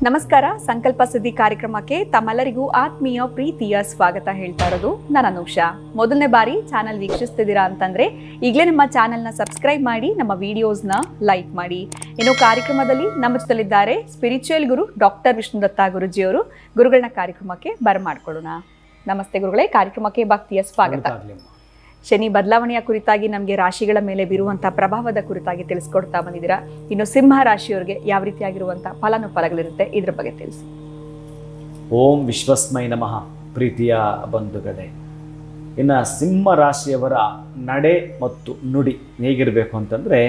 ನಮಸ್ಕಾರ. ಸಂಕಲ್ಪ ಸುದ್ದಿ ಕಾರ್ಯಕ್ರಮಕ್ಕೆ ತಮ್ಮೆಲ್ಲರಿಗೂ ಆತ್ಮೀಯ ಪ್ರೀತಿಯ ಸ್ವಾಗತ ಹೇಳ್ತಾ ಇರೋದು ನಾನು ಅನುಷಾ. ಮೊದಲನೇ ಬಾರಿ ಚಾನಲ್ ವೀಕ್ಷಿಸ್ತಿದ್ದೀರಾ ಅಂತಂದ್ರೆ ಈಗಲೇ ನಮ್ಮ ಚಾನೆಲ್ನ ಸಬ್ಸ್ಕ್ರೈಬ್ ಮಾಡಿ, ನಮ್ಮ ವಿಡಿಯೋಸ್ನ ಲೈಕ್ ಮಾಡಿ. ಇನ್ನು ಕಾರ್ಯಕ್ರಮದಲ್ಲಿ ನಮ್ಮ ಜೊತೆಲಿದ್ದಾರೆ ಸ್ಪಿರಿಚುವಲ್ ಗುರು ಡಾಕ್ಟರ್ ವಿಷ್ಣುದತ್ತ ಗುರುಜಿಯವರು. ಗುರುಗಳನ್ನ ಕಾರ್ಯಕ್ರಮಕ್ಕೆ ಬರಮಾಡ್ಕೊಳ್ಳೋಣ. ನಮಸ್ತೆ ಗುರುಗಳೇ, ಕಾರ್ಯಕ್ರಮಕ್ಕೆ ಭಕ್ತಿಯ ಸ್ವಾಗತ. ಶನಿ ಬದಲಾವಣೆಯ ಕುರಿತಾಗಿ ನಮಗೆ ರಾಶಿಗಳ ಮೇಲೆ ಬೀರುವಂತಹ ಪ್ರಭಾವದ ಕುರಿತಾಗಿ ತಿಳಿಸ್ಕೊಡ್ತಾ ಬಂದಿದ್ದೀರಾ. ಇನ್ನು ಸಿಂಹ ರಾಶಿಯವರಿಗೆ ಯಾವ ರೀತಿಯಾಗಿರುವಂತಹ ಫಲಾನುಫಲಗಳಿರುತ್ತೆ ಇದ್ರ ಬಗ್ಗೆ ತಿಳಿಸಿ. ಓಂ ವಿಶ್ವಸ್ಮೈ ನಮಃ. ಪ್ರೀತಿಯ ಬಂಧುಗಳೇ, ಇನ್ನು ಸಿಂಹ ರಾಶಿಯವರ ನಡೆ ಮತ್ತು ನುಡಿ ಹೇಗಿರಬೇಕು ಅಂತಂದರೆ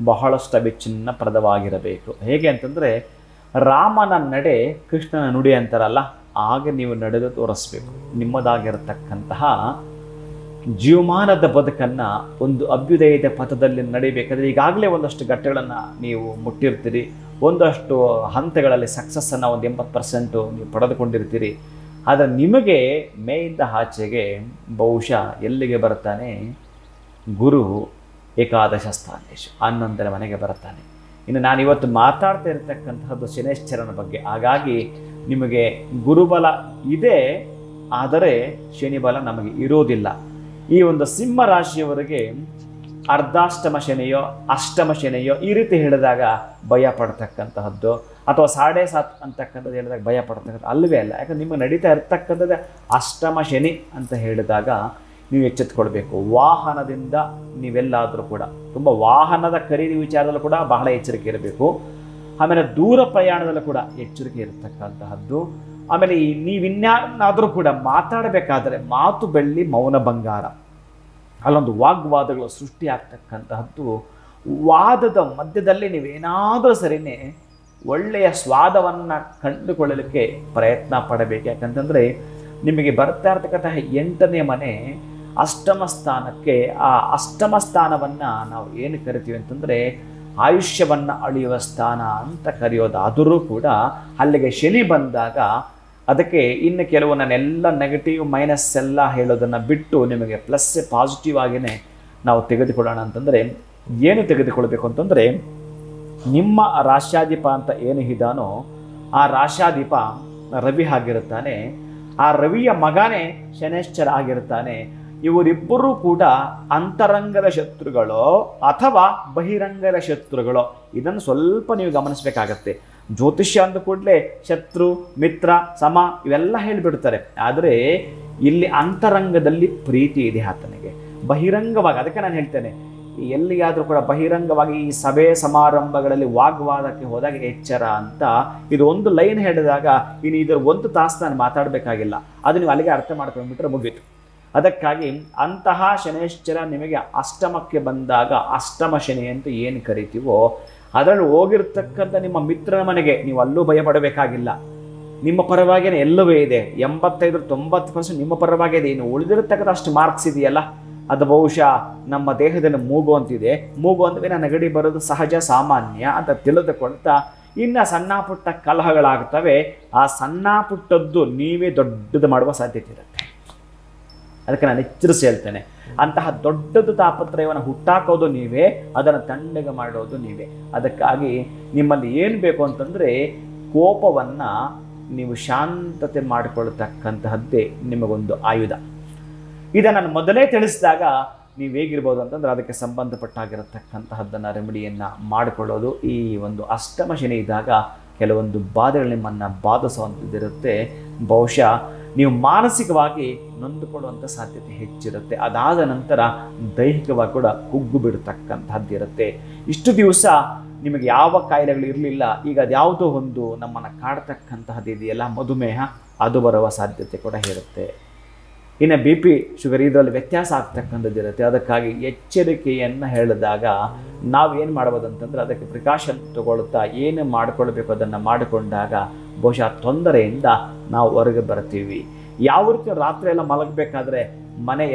ಬಹಳಷ್ಟು ಅವಿಚ್ಛಿನ್ನಪ್ರದವಾಗಿರಬೇಕು. ಹೇಗೆ ಅಂತಂದರೆ ರಾಮನ ನಡೆ ಕೃಷ್ಣನ ನುಡಿ ಅಂತಾರಲ್ಲ, ಹಾಗೆ ನೀವು ನಡೆದು ತೋರಿಸ್ಬೇಕು. ನಿಮ್ಮದಾಗಿರತಕ್ಕಂತಹ ಜೀವಮಾನದ ಬದುಕನ್ನು ಒಂದು ಅಭ್ಯುದಯದ ಪಥದಲ್ಲಿ ನಡಿಬೇಕಾದ್ರೆ ಈಗಾಗಲೇ ಒಂದಷ್ಟು ಘಟ್ಟಗಳನ್ನು ನೀವು ಮುಟ್ಟಿರ್ತೀರಿ. ಒಂದಷ್ಟು ಹಂತಗಳಲ್ಲಿ ಸಕ್ಸಸ್ಸನ್ನು ಒಂದು 80% ನೀವು ಪಡೆದುಕೊಂಡಿರ್ತೀರಿ. ಆದರೆ ನಿಮಗೆ ಮೇಯಿಂದ ಆಚೆಗೆ ಬಹುಶಃ ಎಲ್ಲಿಗೆ ಬರ್ತಾನೆ? ಗುರು ಏಕಾದಶ ಸ್ಥಾನೇಶು 11ನೇ ಮನೆಗೆ ಬರ್ತಾನೆ. ಇನ್ನು ನಾನಿವತ್ತು ಮಾತಾಡ್ತಾ ಇರತಕ್ಕಂತಹದ್ದು ಶನೇಶ್ವರನ ಬಗ್ಗೆ. ಹಾಗಾಗಿ ನಿಮಗೆ ಗುರುಬಲ ಇದೆ, ಆದರೆ ಶನಿ ಬಲ ನಮಗೆ ಇರೋದಿಲ್ಲ. ಈ ಒಂದು ಸಿಂಹ ರಾಶಿಯವರಿಗೆ ಅರ್ಧಾಷ್ಟಮ ಶನಿಯೋ ಅಷ್ಟಮ ಶನಿಯೋ ಈ ರೀತಿ ಹೇಳಿದಾಗ ಭಯ ಪಡ್ತಕ್ಕಂತಹದ್ದು, ಅಥವಾ 7.5 ಅಂತಕ್ಕಂಥದ್ದು ಹೇಳಿದಾಗ ಭಯ ಪಡ್ತಕ್ಕಂಥದ್ದು ಅಲ್ಲವೇ ಅಲ್ಲ. ಯಾಕಂದ್ರೆ ನಿಮಗೆ ನಡೀತಾ ಇರ್ತಕ್ಕಂಥದ್ದೇ ಅಷ್ಟಮ ಶನಿ ಅಂತ ಹೇಳಿದಾಗ ನೀವು ಎಚ್ಚೆತ್ತುಕೊಳ್ಬೇಕು. ವಾಹನದಿಂದ ನೀವೆಲ್ಲಾದರೂ ಕೂಡ ತುಂಬ ವಾಹನದ ಖರೀದಿ ವಿಚಾರದಲ್ಲೂ ಕೂಡ ಬಹಳ ಎಚ್ಚರಿಕೆ ಇರಬೇಕು. ಆಮೇಲೆ ದೂರ ಪ್ರಯಾಣದಲ್ಲೂ ಕೂಡ ಎಚ್ಚರಿಕೆ ಇರತಕ್ಕಂತಹದ್ದು. ಆಮೇಲೆ ನೀವಿನ್ಯಾರನ್ನಾದರೂ ಕೂಡ ಮಾತಾಡಬೇಕಾದ್ರೆ ಮಾತು ಬೆಳ್ಳಿ ಮೌನ ಬಂಗಾರ, ಅಲ್ಲೊಂದು ವಾಗ್ವಾದಗಳು ಸೃಷ್ಟಿ ಆಗ್ತಕ್ಕಂತಹದ್ದು. ವಾದದ ಮಧ್ಯದಲ್ಲಿ ನೀವೇನಾದರೂ ಸರಿನೇ ಒಳ್ಳೆಯ ಸ್ವಾದವನ್ನು ಕಂಡುಕೊಳ್ಳಲಿಕ್ಕೆ ಪ್ರಯತ್ನ ಪಡಬೇಕು. ಯಾಕಂತಂದರೆ ನಿಮಗೆ ಬರ್ತಾ ಇರ್ತಕ್ಕಂತಹ 8ನೇ ಮನೆ ಅಷ್ಟಮ ಸ್ಥಾನಕ್ಕೆ, ಆ ಅಷ್ಟಮ ಸ್ಥಾನವನ್ನು ನಾವು ಏನು ಕರಿತೀವಿ ಅಂತಂದರೆ ಆಯುಷ್ಯವನ್ನು ಅಳೆಯುವ ಸ್ಥಾನ ಅಂತ ಕರೆಯೋದು. ಆದರೂ ಕೂಡ ಅಲ್ಲಿಗೆ ಶನಿ ಬಂದಾಗ ಅದಕ್ಕೆ ಇನ್ನು ಕೆಲವು ನಾನೆಲ್ಲ ನೆಗೆಟಿವ್ ಮೈನಸ್ ಎಲ್ಲ ಹೇಳೋದನ್ನು ಬಿಟ್ಟು ನಿಮಗೆ ಪ್ಲಸ್ ಪಾಸಿಟಿವ್ ಆಗಿಯೇ ನಾವು ತೆಗೆದುಕೊಳ್ಳೋಣ ಅಂತಂದರೆ ಏನು ತೆಗೆದುಕೊಳ್ಬೇಕು ಅಂತಂದರೆ, ನಿಮ್ಮ ರಾಶ್ಯಾಧಿಪ ಅಂತ ಏನು ಇದ್ದಾನೋ ಆ ರಾಶ್ಯಾಧಿಪ ರವಿ ಆಗಿರುತ್ತಾನೆ. ಆ ರವಿಯ ಮಗನೇ ಶನೇಶ್ವರ ಆಗಿರ್ತಾನೆ. ಇವರಿಬ್ಬರೂ ಕೂಡ ಅಂತರಂಗದ ಶತ್ರುಗಳೋ ಅಥವಾ ಬಹಿರಂಗದ ಶತ್ರುಗಳೋ, ಇದನ್ನು ಸ್ವಲ್ಪ ನೀವು ಗಮನಿಸಬೇಕಾಗತ್ತೆ. ಜ್ಯೋತಿಷ್ಯ ಅಂದ ಕೂಡಲೇ ಶತ್ರು ಮಿತ್ರ ಸಮ ಇವೆಲ್ಲ ಹೇಳಿಬಿಡ್ತಾರೆ. ಆದರೆ ಇಲ್ಲಿ ಅಂತರಂಗದಲ್ಲಿ ಪ್ರೀತಿ ಇದೆ ಆತನಿಗೆ. ಬಹಿರಂಗವಾಗಿ, ಅದಕ್ಕೆ ನಾನು ಹೇಳ್ತೇನೆ, ಎಲ್ಲಿಯಾದರೂ ಕೂಡ ಬಹಿರಂಗವಾಗಿ ಈ ಸಭೆ ಸಮಾರಂಭಗಳಲ್ಲಿ ವಾಗ್ವಾದಕ್ಕೆ ಹೋದಾಗ ಎಚ್ಚರ ಅಂತ ಇದು ಒಂದು ಲೈನ್ ಹೇಳಿದಾಗ ಇನ್ನು ಇದರ 1 ತಾಸು ನಾನು ಮಾತಾಡಬೇಕಾಗಿಲ್ಲ. ಅದು ನೀವು ಅಲ್ಲಿಗೆ ಅರ್ಥ ಮಾಡ್ಕೊಂಡ್ಬಿಟ್ರೆ ಮುಗೀತು. ಅದಕ್ಕಾಗಿ ಅಂತಹ ಶನೇಶ್ವರ ನಿಮಗೆ ಅಷ್ಟಮಕ್ಕೆ ಬಂದಾಗ, ಅಷ್ಟಮ ಶನಿ ಅಂತ ಏನು ಕರಿತೀವೋ ಅದರಲ್ಲಿ ಹೋಗಿರ್ತಕ್ಕಂಥ ನಿಮ್ಮ ಮಿತ್ರನ ಮನೆಗೆ ನೀವು ಅಲ್ಲೂ ಭಯ ಪಡಬೇಕಾಗಿಲ್ಲ. ನಿಮ್ಮ ಪರವಾಗಿಯೇ ಎಲ್ಲವೇ ಇದೆ. 85-90% ನಿಮ್ಮ ಪರವಾಗಿದೆ. ಇನ್ನು ಉಳಿದಿರತಕ್ಕಂಥ ಅಷ್ಟು ಮಾರ್ಕ್ಸ್ ಇದೆಯಲ್ಲ, ಅದು ಬಹುಶಃ ನಮ್ಮ ದೇಹದಲ್ಲಿ ಮೂಗು ಅಂತಿದೆ. ಮೂಗು ಅಂದರೆ ನೆಗಡಿ ಬರೋದು ಸಹಜ ಸಾಮಾನ್ಯ ಅಂತ ತಿಳಿದುಕೊಳ್ತಾ ಇನ್ನು ಸಣ್ಣ ಪುಟ್ಟ ಕಲಹಗಳಾಗ್ತವೆ. ಆ ಸಣ್ಣ ಪುಟ್ಟದ್ದು ನೀವೇ ದೊಡ್ಡದು ಮಾಡುವ ಸಾಧ್ಯತೆ ಇರುತ್ತೆ. ಅದಕ್ಕೆ ನಾನು ಎಚ್ಚರಿಸಿ ಹೇಳ್ತೇನೆ, ಅಂತಹ ದೊಡ್ಡದು ತಾಪತ್ರಯವನ್ನು ಹುಟ್ಟಾಕೋದು ನೀವೇ, ಅದನ್ನು ತಣ್ಣಗೆ ಮಾಡೋದು ನೀವೇ. ಅದಕ್ಕಾಗಿ ನಿಮ್ಮಲ್ಲಿ ಏನು ಬೇಕು ಅಂತಂದರೆ ಕೋಪವನ್ನು ನೀವು ಶಾಂತತೆ ಮಾಡಿಕೊಳ್ತಕ್ಕಂತಹದ್ದೇ ನಿಮಗೊಂದು ಆಯುಧ. ಇದನ್ನು ನಾನು ಮೊದಲೇ ತಿಳಿಸಿದಾಗ ನೀವು ಹೇಗಿರ್ಬೋದು ಅಂತಂದರೆ ಅದಕ್ಕೆ ಸಂಬಂಧಪಟ್ಟಾಗಿರತಕ್ಕಂತಹದ್ದನ್ನು ರೆಮಿಡಿಯನ್ನು ಮಾಡಿಕೊಳ್ಳೋದು. ಈ ಒಂದು ಅಷ್ಟಮ ಶನಿ ಇದ್ದಾಗ ಕೆಲವೊಂದು ಬಾಧೆಗಳು ನಿಮ್ಮನ್ನು ಬಾಧಿಸುವಂಥದ್ದಿರುತ್ತೆ. ಬಹುಶಃ ನೀವು ಮಾನಸಿಕವಾಗಿ ನೊಂದುಕೊಳ್ಳುವಂಥ ಸಾಧ್ಯತೆ ಹೆಚ್ಚಿರುತ್ತೆ. ಅದಾದ ನಂತರ ದೈಹಿಕವಾಗಿ ಕೂಡ ಕುಗ್ಗು ಬಿಡ್ತಕ್ಕಂಥದ್ದಿರುತ್ತೆ. ಇಷ್ಟು ದಿವಸ ನಿಮಗೆ ಯಾವ ಕಾಯಿಲೆಗಳು ಇರಲಿಲ್ಲ, ಈಗ ಅದ್ಯಾವುದೋ ಒಂದು ನಮ್ಮನ್ನು ಕಾಡ್ತಕ್ಕಂತಹದ್ದು ಇದೆಯಲ್ಲ, ಮಧುಮೇಹ, ಅದು ಬರುವ ಸಾಧ್ಯತೆ ಕೂಡ ಇರುತ್ತೆ. ಇನ್ನು BP ಶುಗರ್ ಇದರಲ್ಲಿ ವ್ಯತ್ಯಾಸ ಆಗ್ತಕ್ಕಂಥದ್ದಿರುತ್ತೆ. ಅದಕ್ಕಾಗಿ ಎಚ್ಚರಿಕೆಯನ್ನು ಹೇಳಿದಾಗ ನಾವು ಏನು ಮಾಡ್ಬೋದು ಅಂತಂದರೆ ಅದಕ್ಕೆ ಪ್ರಿಕಾಷನ್ ತಗೊಳ್ತಾ ಏನು ಮಾಡಿಕೊಳ್ಬೇಕು ಅದನ್ನು ಮಾಡಿಕೊಂಡಾಗ ಬಹುಶಃ ತೊಂದರೆಯಿಂದ ನಾವು ಹೊರಗೆ ಬರ್ತೀವಿ. ಯಾವ ರೀತಿ ರಾತ್ರಿ ಎಲ್ಲ ಮಲಗಬೇಕಾದ್ರೆ ಮನೆ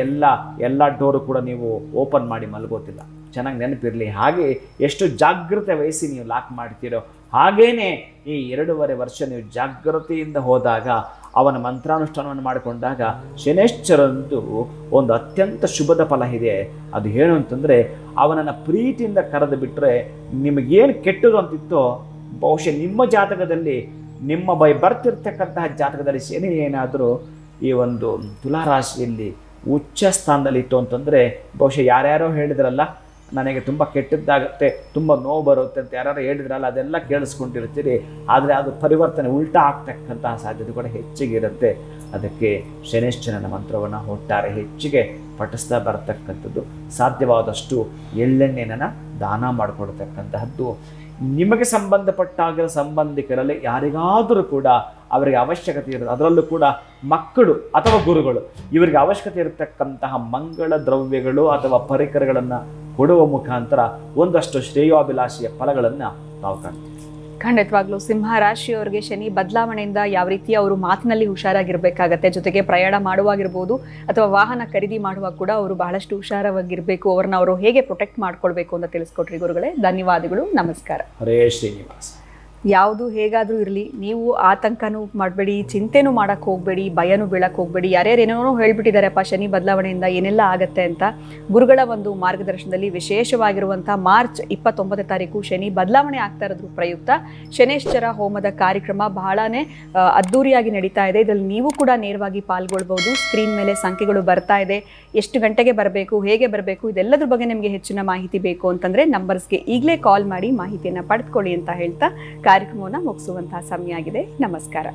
ಎಲ್ಲ ಡೋರು ಕೂಡ ನೀವು ಓಪನ್ ಮಾಡಿ ಮಲಗೋತಿಲ್ಲ, ಚೆನ್ನಾಗಿ ನೆನಪಿರಲಿ. ಹಾಗೆ ಎಷ್ಟು ಜಾಗೃತೆ ವಹಿಸಿ ನೀವು ಲಾಕ್ ಮಾಡ್ತೀರೋ ಹಾಗೇನೆ ಈ 2.5 ವರ್ಷ ನೀವು ಜಾಗೃತಿಯಿಂದ ಹೋದಾಗ ಅವನ ಮಂತ್ರಾನುಷ್ಠಾನವನ್ನು ಮಾಡಿಕೊಂಡಾಗ ಶನೈಶ್ಚರಂದು ಒಂದು ಅತ್ಯಂತ ಶುಭದ ಫಲ ಇದೆ. ಅದು ಏನು ಅಂತಂದರೆ, ಅವನನ್ನು ಪ್ರೀತಿಯಿಂದ ಕರೆದು ಬಿಟ್ಟರೆ ನಿಮಗೇನು ಕೆಟ್ಟದು ಅಂತಿತ್ತೋ ಬಹುಶಃ ನಿಮ್ಮ ಜಾತಕದಲ್ಲಿ, ನಿಮ್ಮ ಬರ್ತಿರ್ತಕ್ಕಂತಹ ಜಾತಕದಲ್ಲಿ ಶನಿ ಏನಾದರೂ ಈ ಒಂದು ತುಲಾರಾಶಿಯಲ್ಲಿ ಉಚ್ಚ ಸ್ಥಾನದಲ್ಲಿತ್ತು ಅಂತಂದರೆ ಬಹುಶಃ ಯಾರ್ಯಾರೋ ಹೇಳಿದ್ರಲ್ಲ ನನಗೆ ತುಂಬ ಕೆಟ್ಟದ್ದಾಗುತ್ತೆ, ತುಂಬ ನೋವು ಬರುತ್ತೆ ಅಂತ ಯಾರು ಹೇಳಿದ್ರಲ್ಲ, ಅದೆಲ್ಲ ಕೇಳಿಸ್ಕೊಂಡಿರ್ತೀರಿ. ಆದರೆ ಅದು ಪರಿವರ್ತನೆ ಉಲ್ಟಾ ಆಗ್ತಕ್ಕಂತಹ ಸಾಧ್ಯತೆ ಕೂಡ ಹೆಚ್ಚಿಗೆ ಇರುತ್ತೆ. ಅದಕ್ಕೆ ಶನೈಶ್ಚರನ ಮಂತ್ರವನ್ನು ಒಟ್ಟಾರೆ ಹೆಚ್ಚಿಗೆ ಪಠಿಸ್ತಾ ಬರತಕ್ಕಂಥದ್ದು, ಸಾಧ್ಯವಾದಷ್ಟು ಎಳ್ಳೆಣ್ಣೆನ ದಾನ ಮಾಡಿಕೊಡ್ತಕ್ಕಂತಹದ್ದು. ನಿಮಗೆ ಸಂಬಂಧಪಟ್ಟಾಗಿರೋ ಸಂಬಂಧಿಕರಲ್ಲಿ ಯಾರಿಗಾದರೂ ಕೂಡ ಅವರಿಗೆ ಅವಶ್ಯಕತೆ ಇರುತ್ತೆ, ಅದರಲ್ಲೂ ಕೂಡ ಮಕ್ಕಳು ಅಥವಾ ಗುರುಗಳು ಇವರಿಗೆ ಅವಶ್ಯಕತೆ ಇರತಕ್ಕಂತಹ ಮಂಗಳ ದ್ರವ್ಯಗಳು ಅಥವಾ ಪರಿಕರಗಳನ್ನು ಕೊಡುವ ಮುಖಾಂತರ ಒಂದಷ್ಟು ಶ್ರೇಯೋಭಿಲಾಷಿಯ ಫಲಗಳನ್ನು ನಾವು ಕಾಣ್ತೀವಿ. ಖಂಡಿತವಾಗ್ಲೂ ಸಿಂಹ ರಾಶಿಯವರಿಗೆ ಶನಿ ಬದಲಾವಣೆಯಿಂದ ಯಾವ ರೀತಿ ಅವರು ಮಾತಿನಲ್ಲಿ ಹುಷಾರಾಗಿರ್ಬೇಕಾಗತ್ತೆ, ಜೊತೆಗೆ ಪ್ರಯಾಣ ಮಾಡುವಾಗಿರ್ಬೋದು ಅಥವಾ ವಾಹನ ಖರೀದಿ ಮಾಡುವಾಗ ಕೂಡ ಅವರು ಬಹಳಷ್ಟು ಹುಷಾರಾಗಿರಬೇಕು, ಅವ್ರನ್ನ ಅವರು ಹೇಗೆ ಪ್ರೊಟೆಕ್ಟ್ ಮಾಡ್ಕೊಳ್ಬೇಕು ಅಂತ ತಿಳಿಸ್ಕೊಟ್ರಿ ಗುರುಗಳೇ. ಧನ್ಯವಾದಗಳು, ನಮಸ್ಕಾರ. ಹರೇ ಶ್ರೀನಿವಾಸ. ಯಾವುದು ಹೇಗಾದರೂ ಇರಲಿ, ನೀವು ಆತಂಕನೂ ಮಾಡಬೇಡಿ, ಚಿಂತೆನೂ ಮಾಡೋಕ್ಕೆ ಹೋಗಬೇಡಿ, ಭಯನೂ ಬೀಳಕ್ಕೆ ಹೋಗಬೇಡಿ. ಯಾರ್ಯಾರೇನೋ ಹೇಳ್ಬಿಟ್ಟಿದ್ದಾರೆಪ್ಪ ಶನಿ ಬದಲಾವಣೆಯಿಂದ ಏನೆಲ್ಲ ಆಗುತ್ತೆ ಅಂತ. ಗುರುಗಳ ಒಂದು ಮಾರ್ಗದರ್ಶನದಲ್ಲಿ ವಿಶೇಷವಾಗಿರುವಂಥ ಮಾರ್ಚ್ 29 ತಾರೀಕು ಶನಿ ಬದಲಾವಣೆ ಆಗ್ತಾ ಇರೋದ್ರ ಪ್ರಯುಕ್ತ ಶನೈಶ್ಚರ ಹೋಮದ ಕಾರ್ಯಕ್ರಮ ಬಹಳನೇ ಅದ್ಧೂರಿಯಾಗಿ ನಡೀತಾ ಇದೆ. ಇದರಲ್ಲಿ ನೀವು ಕೂಡ ನೇರವಾಗಿ ಪಾಲ್ಗೊಳ್ಬೋದು. ಸ್ಕ್ರೀನ್ ಮೇಲೆ ಸಂಖ್ಯೆಗಳು ಬರ್ತಾ ಇದೆ. ಎಷ್ಟು ಗಂಟೆಗೆ ಬರಬೇಕು, ಹೇಗೆ ಬರಬೇಕು, ಇದೆಲ್ಲದ್ರ ಬಗ್ಗೆ ನಿಮಗೆ ಹೆಚ್ಚಿನ ಮಾಹಿತಿ ಬೇಕು ಅಂತಂದರೆ ನಂಬರ್ಸ್ಗೆ ಈಗಲೇ ಕಾಲ್ ಮಾಡಿ ಮಾಹಿತಿಯನ್ನು ಪಡೆದುಕೊಳ್ಳಿ ಅಂತ ಹೇಳ್ತಾ ಕಾರ್ಯಕ್ರಮವನ್ನು ಮುಗಿಸುವಂತಹ ಸಮಯ ಆಗಿದೆ. ನಮಸ್ಕಾರ.